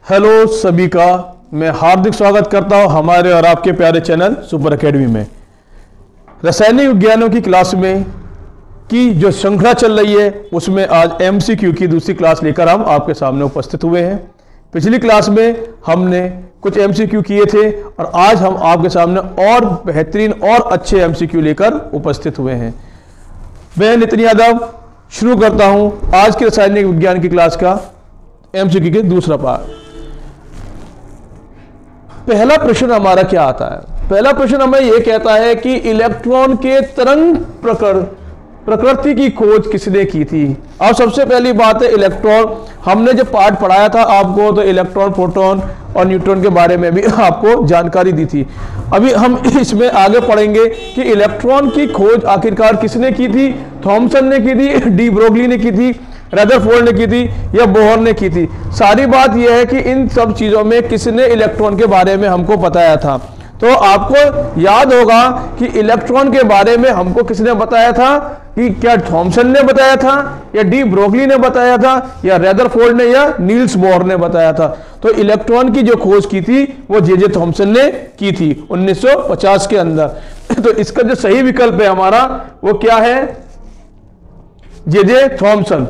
Hello सभी का मैं हार्दिक स्वागत करता हूं हमारे और आपके प्यारे चैनल सुपर एकेडमी में। रासायनिक विज्ञानों की क्लास में की जो श्रृंखला चल रही है उसमें आज एमसीक्यू की दूसरी क्लास लेकर हम आपके सामने उपस्थित हुए हैं। पिछली क्लास में हमने कुछ एमसीक्यू किए थे और आज हम आपके सामने और बेहतरीन और अच्छे एमसीक्यू लेकर उपस्थित हुए हैं। मैं नितिन यादव शुरू करता हूं आज की रासायनिक विज्ञान की क्लास का एमसीक्यू के दूसरा पार्ट। पहला प्रश्न हमारा क्या आता है? पहला प्रश्न हमें यह कहता है कि इलेक्ट्रॉन के तरंग प्रकृति की खोज किसने की थी। अब सबसे पहली बात है इलेक्ट्रॉन, हमने जो पार्ट पढ़ाया था आपको तो इलेक्ट्रॉन, प्रोटॉन और न्यूट्रॉन के बारे में भी आपको जानकारी दी थी। अभी हम इसमें आगे पढ़ेंगे कि इलेक्ट्रॉन की खोज आखिरकार किसने की थी। थॉमसन ने की थी, डी ब्रोगली ने की थी, रदरफोर्ड ने की थी या बोहर ने की थी। सारी बात यह है कि इन सब चीजों में किसने इलेक्ट्रॉन के बारे में हमको बताया था। तो आपको याद होगा कि इलेक्ट्रॉन के बारे में हमको किसने बताया था कि क्या थॉमसन ने बताया था या डी ब्रोगली ने बताया था या रदरफोर्ड ने या नील्स बोहर ने बताया था। तो इलेक्ट्रॉन की जो खोज की थी वो जे थॉमसन ने की थी 1950 के अंदर। तो इसका जो सही विकल्प है हमारा वो क्या है? J Thomson.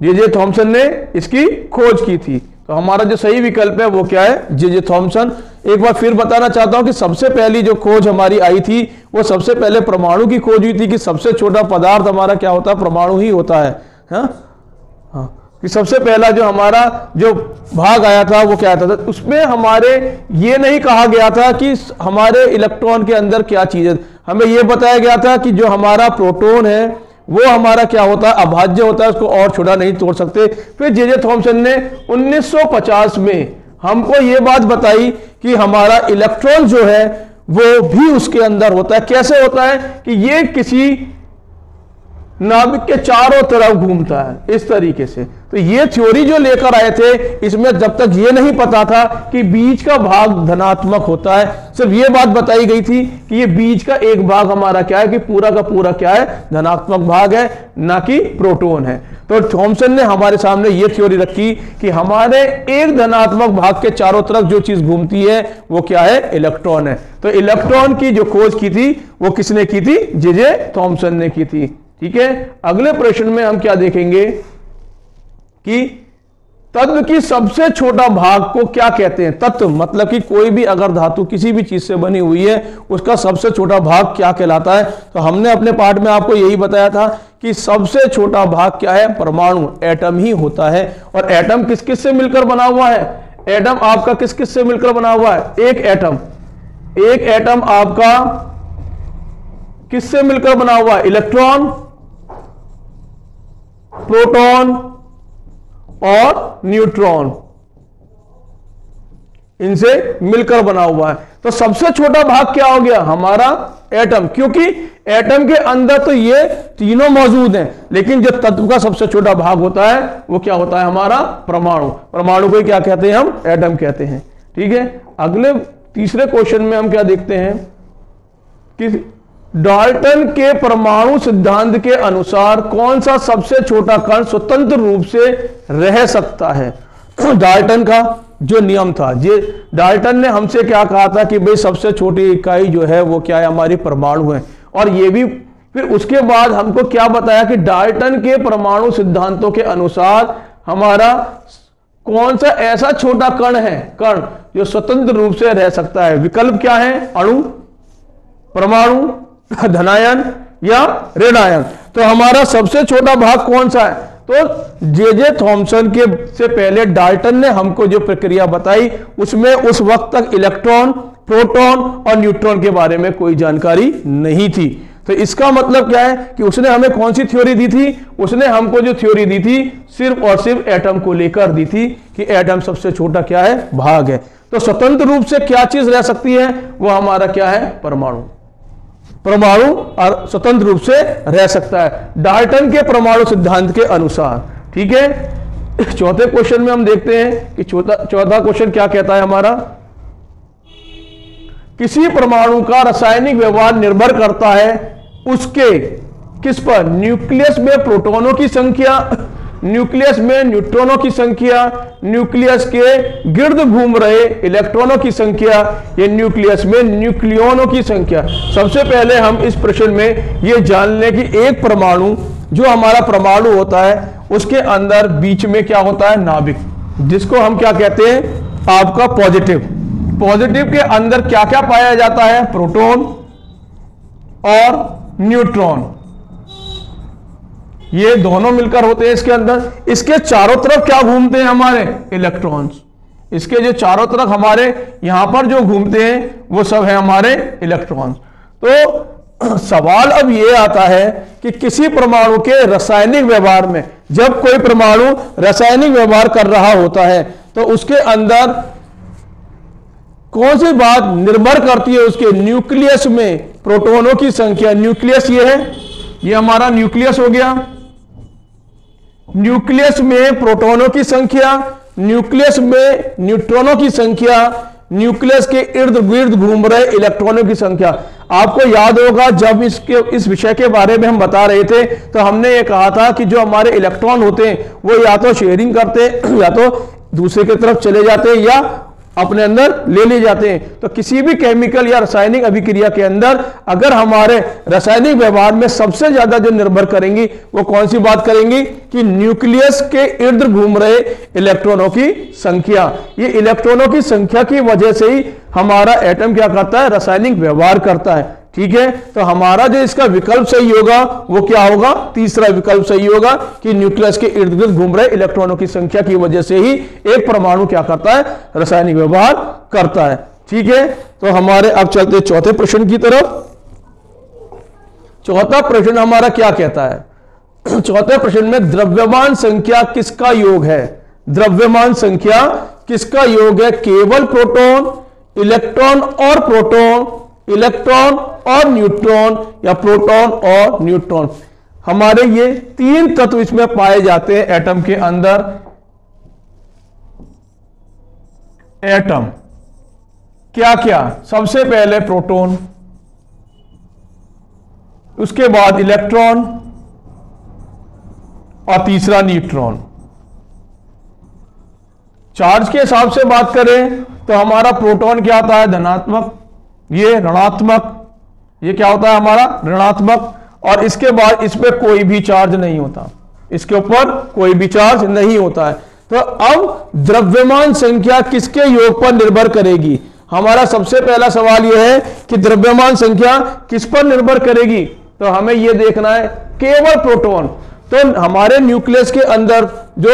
जे थॉमसन ने इसकी खोज की थी। तो हमारा जो सही विकल्प है वो क्या है? J Thomson. एक बार फिर बताना चाहता हूं कि सबसे पहली जो खोज हमारी आई थी वो सबसे पहले परमाणु की खोज हुई थी कि सबसे छोटा पदार्थ हमारा क्या होता है? परमाणु ही होता है। हाँ, कि सबसे पहला जो हमारा जो भाग आया था वो क्या था? उसमें हमारे ये नहीं कहा गया था कि हमारे इलेक्ट्रॉन के अंदर क्या चीज है, हमें यह बताया गया था कि जो हमारा प्रोटॉन है वो हमारा क्या होता है? अभाज्य होता है, उसको और छोटा नहीं तोड़ सकते। फिर जे थॉमसन ने 1950 में हमको ये बात बताई कि हमारा इलेक्ट्रॉन जो है वो भी उसके अंदर होता है। कैसे होता है? कि ये किसी नाभिक के चारों तरफ घूमता है इस तरीके से। तो ये थ्योरी जो लेकर आए थे इसमें जब तक ये नहीं पता था कि बीच का भाग धनात्मक होता है, सिर्फ ये बात बताई गई थी कि ये बीच का एक भाग हमारा क्या है कि पूरा का पूरा क्या है? धनात्मक भाग है, ना कि प्रोटॉन है। तो थॉमसन ने हमारे सामने ये थ्योरी रखी कि हमारे एक धनात्मक भाग के चारों तरफ जो चीज घूमती है वो क्या है? इलेक्ट्रॉन है। तो इलेक्ट्रॉन की जो खोज की थी वो किसने की थी? जे थॉमसन ने की थी। ठीक है, अगले प्रश्न में हम क्या देखेंगे कि तत्व की सबसे छोटा भाग को क्या कहते हैं? तत्व मतलब कि कोई भी अगर धातु किसी भी चीज से बनी हुई है उसका सबसे छोटा भाग क्या कहलाता है। तो हमने अपने पाठ में आपको यही बताया था कि सबसे छोटा भाग क्या है? परमाणु, एटम ही होता है। और एटम किस किस से मिलकर बना हुआ है? एटम आपका किस किस से मिलकर बना हुआ है? एक एटम आपका किससे मिलकर बना हुआ है? इलेक्ट्रॉन, प्रोटॉन और न्यूट्रॉन, इनसे मिलकर बना हुआ है। तो सबसे छोटा भाग क्या हो गया? हमारा एटम, क्योंकि एटम के अंदर तो ये तीनों मौजूद हैं, लेकिन जो तत्व का सबसे छोटा भाग होता है वो क्या होता है? हमारा परमाणु। परमाणु को क्या कहते हैं? हम एटम कहते हैं। ठीक है, अगले तीसरे क्वेश्चन में हम क्या देखते हैं कि डाल्टन के परमाणु सिद्धांत के अनुसार कौन सा सबसे छोटा कण स्वतंत्र रूप से रह सकता है? डाल्टन का जो नियम था, डाल्टन ने हमसे क्या कहा था कि भाई सबसे छोटी इकाई जो है वो क्या है? हमारी परमाणु है। और ये भी फिर उसके बाद हमको क्या बताया कि डाल्टन के परमाणु सिद्धांतों के अनुसार हमारा कौन सा ऐसा छोटा कण है, कण जो स्वतंत्र रूप से रह सकता है? विकल्प क्या है? अणु, परमाणु, धनायन या ऋणायन। तो हमारा सबसे छोटा भाग कौन सा है? तो जे थॉमसन के से पहले डाल्टन ने हमको जो प्रक्रिया बताई उसमें उस वक्त तक इलेक्ट्रॉन, प्रोटॉन और न्यूट्रॉन के बारे में कोई जानकारी नहीं थी। तो इसका मतलब क्या है कि उसने हमें कौन सी थ्योरी दी थी? उसने हमको जो थ्योरी दी थी सिर्फ और सिर्फ एटम को लेकर दी थी कि एटम सबसे छोटा क्या है? भाग है। तो स्वतंत्र रूप से क्या चीज रह सकती है? वो हमारा क्या है? परमाणु। परमाणु और स्वतंत्र रूप से रह सकता है डाल्टन के परमाणु सिद्धांत के अनुसार। ठीक है, चौथे क्वेश्चन में हम देखते हैं कि चौथा क्वेश्चन क्या कहता है हमारा? किसी परमाणु का रासायनिक व्यवहार निर्भर करता है उसके किस पर? न्यूक्लियस में प्रोटॉनों की संख्या न्यूक्लियस में न्यूट्रॉनों की संख्या, न्यूक्लियस के गिर्द घूम रहे इलेक्ट्रॉनों की संख्या, ये न्यूक्लियस में न्यूक्लियनों की संख्या। सबसे पहले हम इस प्रश्न में ये जान लें कि एक परमाणु, जो हमारा परमाणु होता है, उसके अंदर बीच में क्या होता है, नाभिक, जिसको हम क्या कहते हैं, आपका पॉजिटिव। पॉजिटिव के अंदर क्या क्या पाया जाता है, प्रोटॉन और न्यूट्रॉन, ये दोनों मिलकर होते हैं इसके अंदर। इसके चारों तरफ क्या घूमते हैं, हमारे इलेक्ट्रॉन्स। इसके जो चारों तरफ हमारे यहां पर जो घूमते हैं वो सब है हमारे इलेक्ट्रॉन्स। तो सवाल अब ये आता है कि किसी परमाणु के रासायनिक व्यवहार में, जब कोई परमाणु रासायनिक व्यवहार कर रहा होता है तो उसके अंदर कौन सी बात निर्भर करती है, उसके न्यूक्लियस में प्रोटॉनों की संख्या। न्यूक्लियस ये है, ये हमारा न्यूक्लियस हो गया। न्यूक्लियस में प्रोटॉनों की संख्या, न्यूक्लियस में न्यूट्रॉनों की संख्या, न्यूक्लियस के इर्द गिर्द घूम रहे इलेक्ट्रॉनों की संख्या। आपको याद होगा जब इस विषय के बारे में हम बता रहे थे तो हमने ये कहा था कि जो हमारे इलेक्ट्रॉन होते हैं वो या तो शेयरिंग करते हैं, या तो दूसरे की तरफ चले जाते हैं, या अपने अंदर ले लिए जाते हैं। तो किसी भी केमिकल या रासायनिक अभिक्रिया के अंदर अगर हमारे रासायनिक व्यवहार में सबसे ज्यादा जो निर्भर करेंगी वो कौन सी बात करेंगी, कि न्यूक्लियस के इर्द घूम रहे इलेक्ट्रॉनों की संख्या। ये इलेक्ट्रॉनों की संख्या की वजह से ही हमारा एटम क्या करता है, रासायनिक व्यवहार करता है। ठीक है, तो हमारा जो इसका विकल्प सही होगा वो क्या होगा, तीसरा विकल्प सही होगा कि न्यूक्लियस के इर्द गिर्द घूम रहे इलेक्ट्रॉनों की संख्या की वजह से ही एक परमाणु क्या करता है, रासायनिक व्यवहार करता है। ठीक है, तो हमारे अब चलते चौथे प्रश्न की तरफ। चौथा प्रश्न हमारा क्या कहता है, चौथे प्रश्न में द्रव्यमान संख्या किसका योग है। द्रव्यमान संख्या किसका योग है, केवल प्रोटॉन, इलेक्ट्रॉन और प्रोटॉन, इलेक्ट्रॉन और न्यूट्रॉन, या प्रोटॉन और न्यूट्रॉन। हमारे ये तीन तत्व इसमें पाए जाते हैं एटम के अंदर। एटम क्या क्या, सबसे पहले प्रोटॉन, उसके बाद इलेक्ट्रॉन और तीसरा न्यूट्रॉन। चार्ज के हिसाब से बात करें तो हमारा प्रोटॉन क्या आता है, धनात्मक, ये ऋणात्मक, ये क्या होता है हमारा ऋणात्मक, और इसके बाद इस पे कोई भी चार्ज नहीं होता, इसके ऊपर कोई भी चार्ज नहीं होता है। तो अब द्रव्यमान संख्या किसके योग पर निर्भर करेगी। हमारा सबसे पहला सवाल यह है कि द्रव्यमान संख्या किस पर निर्भर करेगी, तो हमें यह देखना है केवल प्रोटॉन। तो हमारे न्यूक्लियस के अंदर जो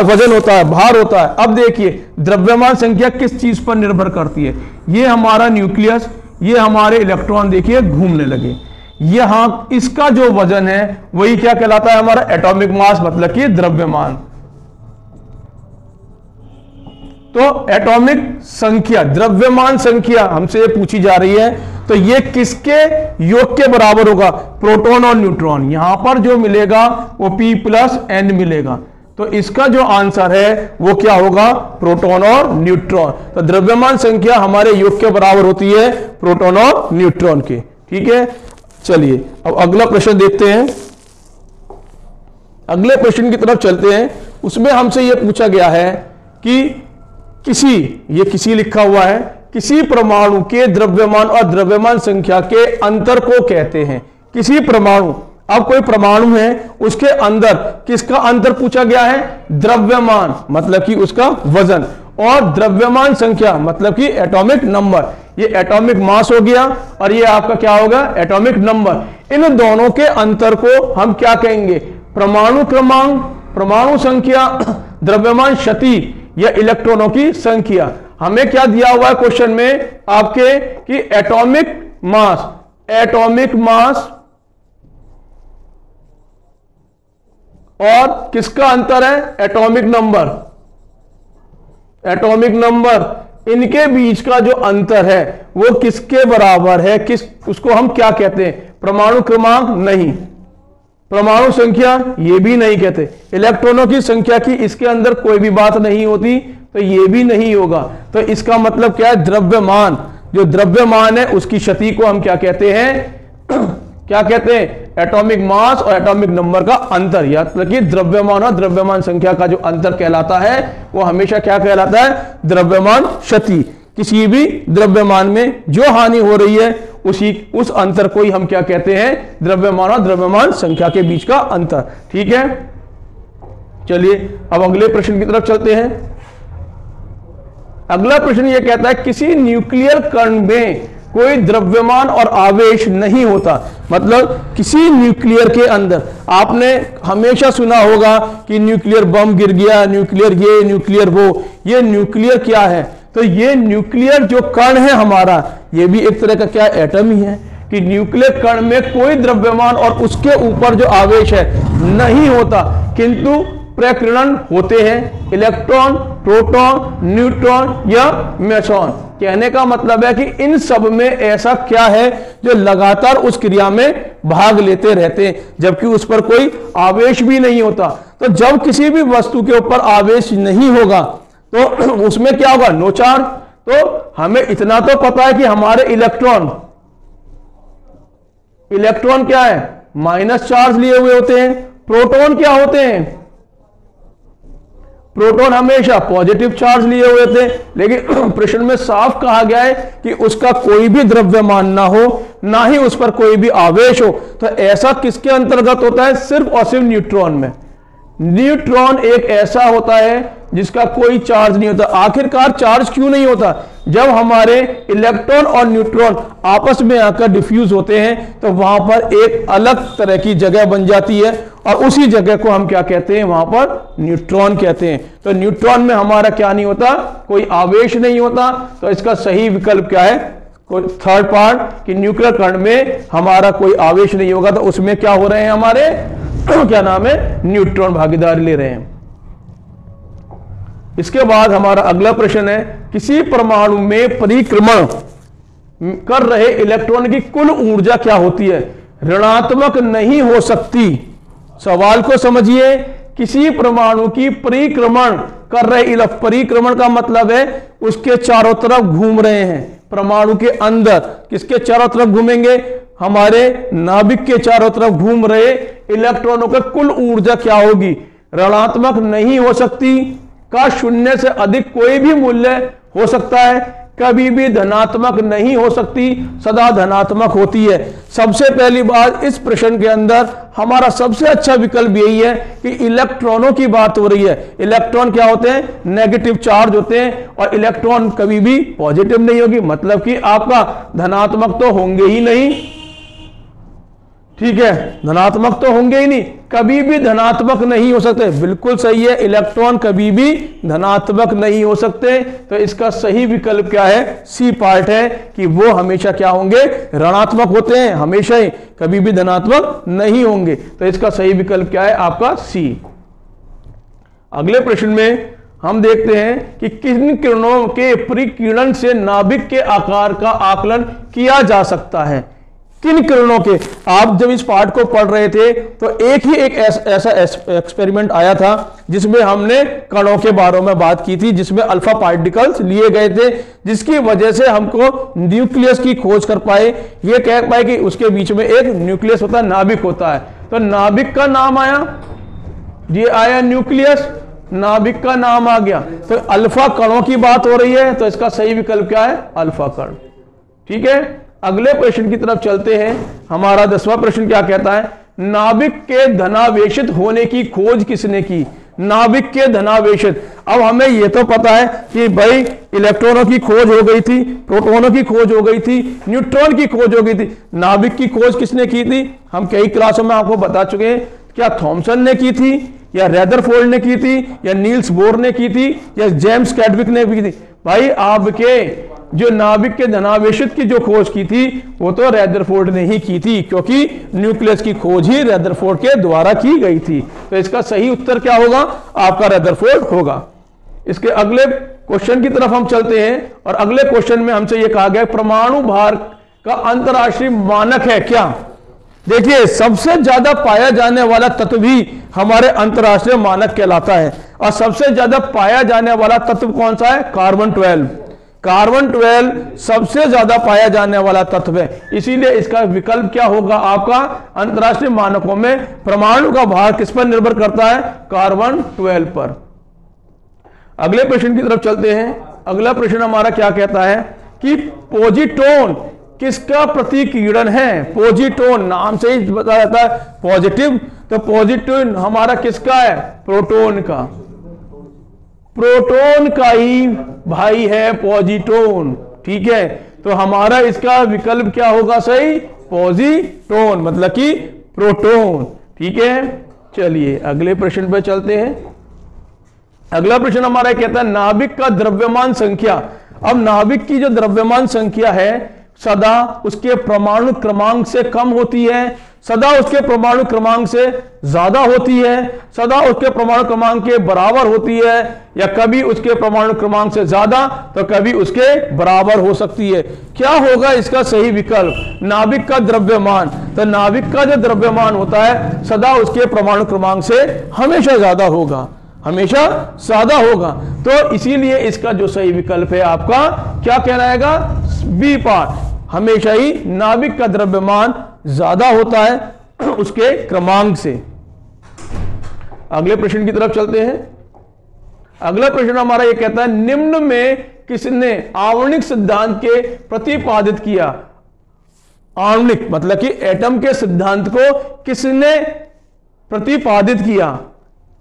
वजन होता है, भार होता है, अब देखिए द्रव्यमान संख्या किस चीज पर निर्भर करती है। ये हमारा न्यूक्लियस, ये हमारे इलेक्ट्रॉन देखिए घूमने लगे, यहां इसका जो वजन है वही क्या कहलाता है, हमारा एटॉमिक मास, मतलब कि द्रव्यमान। तो एटॉमिक संख्या, द्रव्यमान संख्या हमसे ये पूछी जा रही है, तो ये किसके योग के बराबर होगा, प्रोटॉन और न्यूट्रॉन। यहां पर जो मिलेगा वो P+N मिलेगा, तो इसका जो आंसर है वो क्या होगा, प्रोटॉन और न्यूट्रॉन। तो द्रव्यमान संख्या हमारे योग के बराबर होती है प्रोटॉन और न्यूट्रॉन के। ठीक है, चलिए अब अगला प्रश्न देखते हैं। अगले प्रश्न की तरफ चलते हैं। उसमें हमसे यह पूछा गया है कि किसी लिखा हुआ है, किसी परमाणु के द्रव्यमान और द्रव्यमान संख्या के अंतर को कहते हैं। किसी परमाणु, अब कोई परमाणु है उसके अंदर किसका अंतर पूछा गया है, द्रव्यमान मतलब कि उसका वजन, और द्रव्यमान संख्या मतलब कि एटॉमिक नंबर। ये एटॉमिक मास हो गया और ये आपका क्या होगा, एटॉमिक नंबर। इन दोनों के अंतर को हम क्या कहेंगे, परमाणु क्रमांक, परमाणु संख्या, द्रव्यमान शक्ति या इलेक्ट्रॉनों की संख्या। हमें क्या दिया हुआ है क्वेश्चन में आपके कि एटॉमिक मास, एटॉमिक मास और किसका अंतर है, एटॉमिक नंबर। एटॉमिक नंबर, इनके बीच का जो अंतर है वो किसके बराबर है, उसको हम क्या कहते हैं, परमाणु क्रमांक नहीं, परमाणु संख्या ये भी नहीं कहते, इलेक्ट्रॉनों की संख्या की इसके अंदर कोई भी बात नहीं होती, तो ये भी नहीं होगा। तो इसका मतलब क्या है, द्रव्यमान, जो द्रव्यमान है उसकी शक्ति को हम क्या कहते हैं क्या कहते हैं, एटॉमिक मास और एटॉमिक नंबर का अंतर, या मतलब कि द्रव्यमान और द्रव्यमान संख्या का जो अंतर कहलाता है वो हमेशा क्या कहलाता है? द्रव्यमान क्षति। किसी भी द्रव्यमान में जो हानि हो रही है उस अंतर को ही हम क्या कहते हैं? द्रव्यमान और द्रव्यमान संख्या के बीच का अंतर। ठीक है, चलिए अब अगले प्रश्न की तरफ चलते हैं। अगला प्रश्न यह कहता है किसी न्यूक्लियर कण में कोई द्रव्यमान और आवेश नहीं होता। मतलब किसी न्यूक्लियर के अंदर आपने हमेशा सुना होगा कि न्यूक्लियर बम गिर गया, न्यूक्लियर ये, न्यूक्लियर वो। ये न्यूक्लियर क्या है? तो ये न्यूक्लियर जो कण है हमारा, ये भी एक तरह का क्या एटम ही है कि न्यूक्लियर कण में कोई द्रव्यमान और उसके ऊपर जो आवेश है नहीं होता, किंतु प्रकीर्णन होते हैं इलेक्ट्रॉन, प्रोटॉन, न्यूट्रॉन या मेसॉन। कहने का मतलब है कि इन सब में ऐसा क्या है जो लगातार उस क्रिया में भाग लेते रहते हैं जबकि उस पर कोई आवेश भी नहीं होता। तो जब किसी भी वस्तु के ऊपर आवेश नहीं होगा तो उसमें क्या होगा? No charge. तो हमें इतना तो पता है कि हमारे इलेक्ट्रॉन क्या है? माइनस चार्ज लिए हुए होते हैं। प्रोटॉन क्या होते हैं? प्रोटॉन हमेशा पॉजिटिव चार्ज लिए हुए थे। लेकिन प्रश्न में साफ कहा गया है कि उसका कोई भी द्रव्यमान ना हो, ना ही उस पर कोई भी आवेश हो। तो ऐसा किसके अंतर्गत होता है? सिर्फ और सिर्फ न्यूट्रॉन में। न्यूट्रॉन एक ऐसा होता है जिसका कोई चार्ज नहीं होता। आखिरकार चार्ज क्यों नहीं होता? जब हमारे इलेक्ट्रॉन और न्यूट्रॉन आपस में आकर डिफ्यूज होते हैं तो वहां पर एक अलग तरह की जगह बन जाती है और उसी जगह को हम क्या कहते हैं? वहां पर न्यूट्रॉन कहते हैं। तो न्यूट्रॉन में हमारा क्या नहीं होता? कोई आवेश नहीं होता। तो इसका सही विकल्प क्या है? थर्ड पार्ट कि न्यूक्लियर कण में हमारा कोई आवेश नहीं होगा तो उसमें क्या हो रहे हैं? हमारे क्या नाम है? न्यूट्रॉन भागीदारी ले रहे हैं। इसके बाद हमारा अगला प्रश्न है किसी परमाणु में परिक्रमण कर रहे इलेक्ट्रॉन की कुल ऊर्जा क्या होती है? ऋणात्मक नहीं हो सकती। सवाल को समझिए। किसी परमाणु की परिक्रमण कर रहे, परिक्रमण का मतलब है उसके चारों तरफ घूम रहे हैं। परमाणु के अंदर किसके चारों तरफ घूमेंगे? हमारे नाभिक के चारों तरफ घूम रहे इलेक्ट्रॉनों का कुल ऊर्जा क्या होगी? ऋणात्मक नहीं हो सकती। का शून्य से अधिक कोई भी मूल्य हो सकता है, कभी भी धनात्मक नहीं हो सकती, सदा धनात्मक होती है। सबसे पहली बात इस प्रश्न के अंदर हमारा सबसे अच्छा विकल्प यही है कि इलेक्ट्रॉनों की बात हो रही है। इलेक्ट्रॉन क्या होते हैं? नेगेटिव चार्ज होते हैं और इलेक्ट्रॉन कभी भी पॉजिटिव नहीं होगी। मतलब कि आपका धनात्मक तो होंगे ही नहीं। ठीक है, धनात्मक तो होंगे ही नहीं, कभी भी धनात्मक नहीं हो सकते। बिल्कुल सही है, इलेक्ट्रॉन कभी भी धनात्मक नहीं हो सकते। तो इसका सही विकल्प क्या है? सी पार्ट है कि वो हमेशा क्या होंगे? ऋणात्मक होते हैं, हमेशा ही, कभी भी धनात्मक नहीं होंगे। तो इसका सही विकल्प क्या है? आपका सी। अगले प्रश्न में हम देखते हैं कि किन किरणों के परिकिरण से नाभिक के आकार का आकलन किया जा सकता है। किन किरणों के? आप जब इस पार्ट को पढ़ रहे थे तो एक ऐसा एक्सपेरिमेंट आया था जिसमें हमने कणों के बारे में बात की थी, जिसमें अल्फा पार्टिकल्स लिए गए थे, जिसकी वजह से हमको न्यूक्लियस की खोज कर पाए, ये कह पाए कि उसके बीच में एक न्यूक्लियस होता है, नाभिक होता है। तो नाभिक का नाम आया, ये आया न्यूक्लियस, नाभिक का नाम आ गया। तो अल्फा कणों की बात हो रही है, तो इसका सही विकल्प क्या है? अल्फा कण। ठीक है, अगले प्रश्न की तरफ चलते हैं। हमारा 10वां प्रश्न क्या कहता है? नाभिक के धनावेशित होने की खोज किसने की? नाभिक के धनावेशित। अब हमें यह तो पता है कि भाई इलेक्ट्रॉनों की खोज हो गई थी, प्रोटॉनों की खोज हो गई थी, न्यूट्रॉन की खोज हो गई थी। नाभिक की खोज किसने की थी? हम कई क्लासों में आपको बता चुके हैं। क्या थॉमसन ने की थी, या रदरफोर्ड ने की थी, या नील्स बोर ने की थी, या जेम्स कैडविक ने की थी? भाई आपके जो नाभिक के धनावेशित की जो खोज की थी वो तो रदरफोर्ड ने ही की थी, क्योंकि न्यूक्लियस की खोज ही रदरफोर्ड के द्वारा की गई थी। तो इसका सही उत्तर क्या होगा? आपका रदरफोर्ड होगा। इसके अगले क्वेश्चन की तरफ हम चलते हैं और अगले क्वेश्चन में हमसे यह कहा गया परमाणु भार का अंतरराष्ट्रीय मानक है क्या? देखिए, सबसे ज्यादा पाया जाने वाला तत्व भी हमारे अंतरराष्ट्रीय मानक कहलाता है। और सबसे ज्यादा पाया जाने वाला तत्व कौन सा है? कार्बन 12। कार्बन 12 सबसे ज्यादा पाया जाने वाला तत्व है, इसीलिए इसका विकल्प क्या होगा आपका, अंतरराष्ट्रीय मानकों में परमाणु का भार किस पर निर्भर करता है, कार्बन 12 पर। अगले प्रश्न की तरफ चलते हैं। अगला प्रश्न हमारा क्या कहता है कि पोजीटोन किसका प्रतिकीर्ण है। पोजीटोन नाम से ही बताया जाता है पॉजिटिव, तो पॉजिटिव हमारा किसका है, प्रोटॉन का। प्रोटॉन का ही भाई है पॉजिटोन, ठीक है। तो हमारा इसका विकल्प क्या होगा सही, पॉजिटोन मतलब कि प्रोटॉन, ठीक है। चलिए अगले प्रश्न पे चलते हैं। अगला प्रश्न हमारा कहता है नाभिक का द्रव्यमान संख्या। अब नाभिक की जो द्रव्यमान संख्या है सदा उसके परमाणु क्रमांक से कम होती है, सदा उसके परमाणु क्रमांक से ज्यादा होती है, सदा उसके परमाणु क्रमांक के बराबर होती है, या कभी उसके परमाणु क्रमांक से ज्यादा तो कभी उसके बराबर हो सकती है। क्या होगा इसका सही विकल्प, नाभिक का द्रव्यमान। तो नाभिक का जो द्रव्यमान होता है सदा उसके परमाणु क्रमांक से हमेशा ज्यादा होगा, हमेशा ज्यादा होगा। तो इसीलिए इसका जो सही विकल्प है आपका क्या कहलाएगा, बी पार्ट, हमेशा ही नाभिक का द्रव्यमान ज्यादा होता है उसके क्रमांक से। अगले प्रश्न की तरफ चलते हैं। अगला प्रश्न हमारा यह कहता है निम्न में किसने आणविक सिद्धांत के प्रतिपादित किया। आणविक मतलब कि एटम के सिद्धांत को किसने प्रतिपादित किया।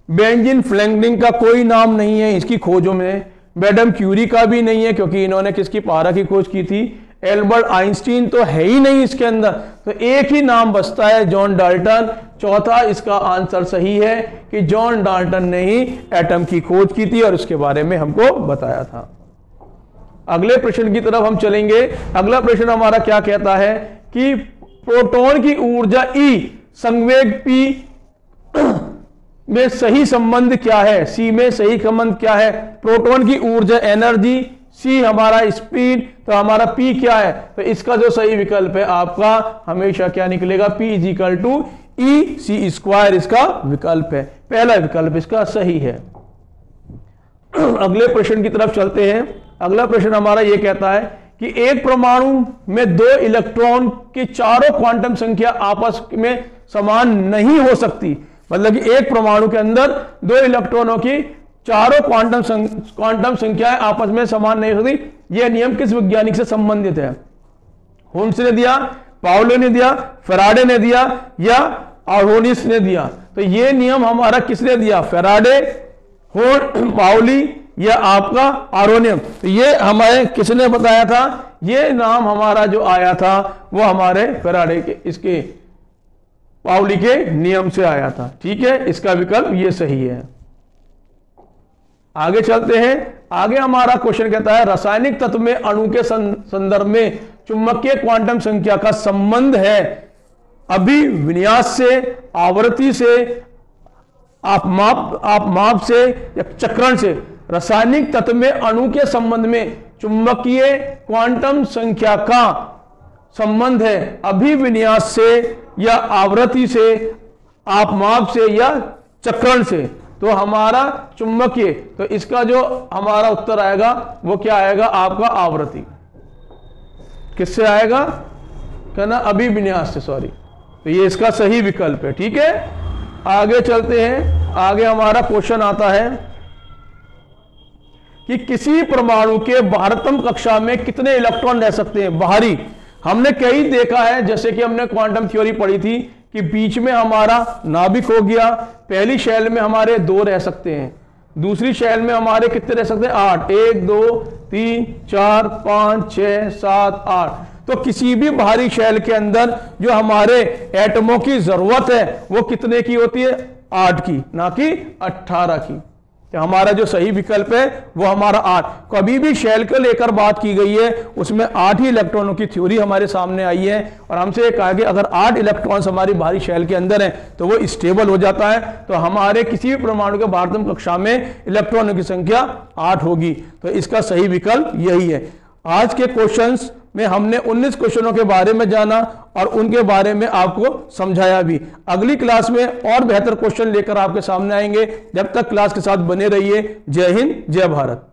बेंजामिन फ्रैंकलिन का कोई नाम नहीं है इसकी खोजों में, मैडम क्यूरी का भी नहीं है क्योंकि इन्होंने किसकी पारा की खोज की थी, एल्बर्ट आइंस्टीन तो है ही नहीं इसके अंदर, तो एक ही नाम बचता है जॉन डाल्टन। चौथा इसका आंसर सही है कि जॉन डाल्टन ने ही एटम की खोज की थी और उसके बारे में हमको बताया था। अगले प्रश्न की तरफ हम चलेंगे। अगला प्रश्न हमारा क्या कहता है कि प्रोटॉन की ऊर्जा E संवेग P में सही संबंध क्या है, सी में सही संबंध क्या है। प्रोटॉन की ऊर्जा एनर्जी, सी हमारा स्पीड, तो हमारा पी क्या है। तो इसका जो सही विकल्प है आपका हमेशा क्या निकलेगा, P is equal to E C square इसका विकल्प है, पहला विकल्प इसका सही है। अगले प्रश्न की तरफ चलते हैं। अगला प्रश्न हमारा यह कहता है कि एक परमाणु में दो इलेक्ट्रॉन की चारों क्वांटम संख्या आपस में समान नहीं हो सकती। मतलब कि एक परमाणु के अंदर दो इलेक्ट्रॉनों की चारों क्वांटम संख्याएं आपस में समान नहीं हो सकती। यह नियम किस वैज्ञानिक से संबंधित है। हुम्स ने दिया, पाउली ने दिया, फैराडे ने दिया या आरोनिस ने दिया। तो यह नियम हमारा किसने दिया, फैराडे, पाउली या आपका आरोनियम। तो ये हमारे किसने बताया था, ये नाम हमारा जो आया था वो हमारे फैराडे के इसके पाउली के नियम से आया था, ठीक है। इसका विकल्प ये सही है। आगे चलते हैं। आगे हमारा क्वेश्चन कहता है रासायनिक तत्व में अणु के संदर्भ में चुंबकीय क्वांटम संख्या का संबंध है अभिविन्यास से, आवृत्ति से, आपमाप से या चक्रण से। रासायनिक तत्व में अणु के संबंध में चुंबकीय क्वांटम संख्या का संबंध है अभिविन्यास से या आवृत्ति से, आपमाप से या चक्रण से। तो हमारा चुंबकीय, तो इसका जो हमारा उत्तर आएगा वो क्या आएगा आपका आवृत्ति। किससे आएगा, कहना अभिविन्यास से, सॉरी। तो ये इसका सही विकल्प है, ठीक है। आगे चलते हैं। आगे हमारा क्वेश्चन आता है कि किसी परमाणु के बाहरतम कक्षा में कितने इलेक्ट्रॉन रह सकते हैं, बाहरी। हमने कई देखा है, जैसे कि हमने क्वांटम थ्योरी पढ़ी थी कि बीच में हमारा नाभिक हो गया, पहली शेल में हमारे 2 रह सकते हैं, दूसरी शेल में हमारे कितने रह सकते हैं 8, 1 2 3 4 5 6 7 8। तो किसी भी बाहरी शेल के अंदर जो हमारे एटमों की जरूरत है वो कितने की होती है, 8 की, ना कि 18 की। तो हमारा जो सही विकल्प है वो हमारा 8। कभी भी शेल को लेकर बात की गई है उसमें 8 ही इलेक्ट्रॉनों की थ्योरी हमारे सामने आई है और हमसे कहा कि अगर 8 इलेक्ट्रॉन्स हमारी बाहरी शेल के अंदर हैं तो वो स्टेबल हो जाता है। तो हमारे किसी भी परमाणु के बाहरतम कक्षा में इलेक्ट्रॉनों की संख्या 8 होगी। तो इसका सही विकल्प यही है। आज के क्वेश्चंस में हमने 19 क्वेश्चनों के बारे में जाना और उनके बारे में आपको समझाया भी। अगली क्लास में और बेहतर क्वेश्चन लेकर आपके सामने आएंगे। जब तक क्लास के साथ बने रहिए। जय हिंद, जय भारत।